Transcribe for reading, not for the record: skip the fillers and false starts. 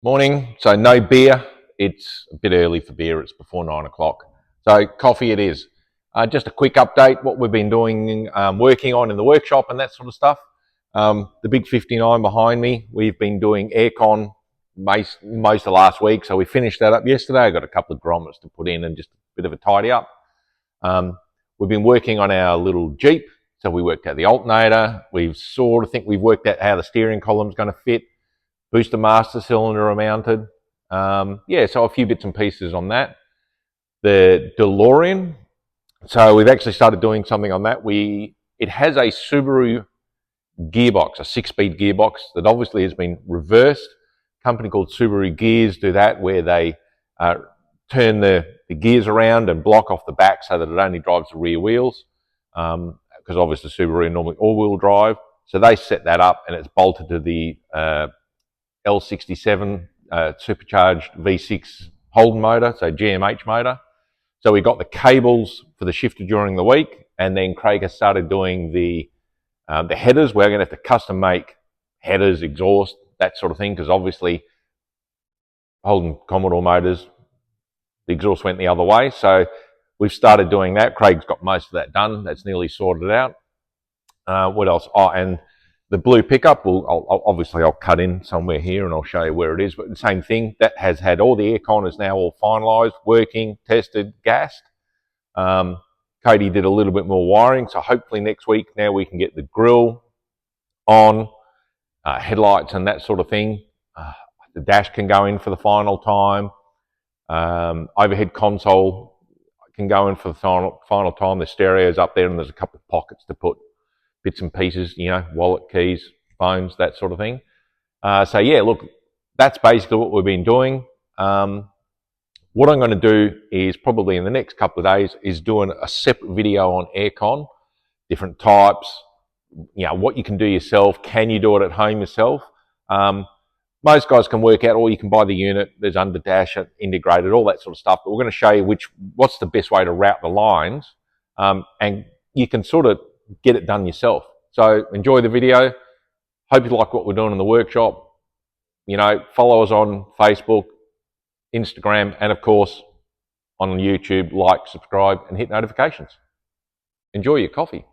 Morning. So no beer. It's a bit early for beer. It's before 9 o'clock. So coffee it is. Just a quick update, what we've been doing, working on in the workshop and that sort of stuff. The big 59 behind me, we've been doing aircon most of last week. So we finished that up yesterday. I got a couple of grommets to put in and just a bit of a tidy up. We've been working on our little Jeep. So we worked out the alternator. We've sort of think we've worked out how the steering column's going to fit. Booster master cylinder are mounted. So a few bits and pieces on that. The DeLorean, so we've actually started doing something on that. It has a Subaru gearbox, a 6-speed gearbox that obviously has been reversed. A company called Subaru Gears do that, where they turn the gears around and block off the back so that it only drives the rear wheels, because obviously Subaru are normally all-wheel drive. So they set that up and it's bolted to the L67 supercharged V6 Holden motor, so GMH motor. So we got the cables for the shifter during the week, and then Craig has started doing the headers. We're going to have to custom make headers, exhaust, that sort of thing, because obviously Holden Commodore motors, the exhaust went the other way. So we've started doing that. Craig's got most of that done. That's nearly sorted out. What else? Oh, and the blue pickup, I'll cut in somewhere here and I'll show you where it is, but the same thing, that has had all the aircon is now all finalised, working, tested, gassed. Cody did a little bit more wiring, so hopefully next week now we can get the grille on, headlights and that sort of thing. The dash can go in for the final time. Overhead console can go in for the final time. The stereo's up there and there's a couple of pockets to put bits and pieces, wallet, keys, phones, that sort of thing. So yeah, look, that's basically what we've been doing. What I'm going to do is probably in the next couple of days is doing a separate video on aircon, different types, what you can do yourself. Can you do it at home yourself? Most guys can work out, or you can buy the unit. There's under dash, integrated, all that sort of stuff. But we're going to show you what's the best way to route the lines, and you can sort of get it done yourself. So enjoy the video. Hope you like what we're doing in the workshop. Follow us on Facebook, Instagram, and of course on YouTube. Like, subscribe, and hit notifications. Enjoy your coffee.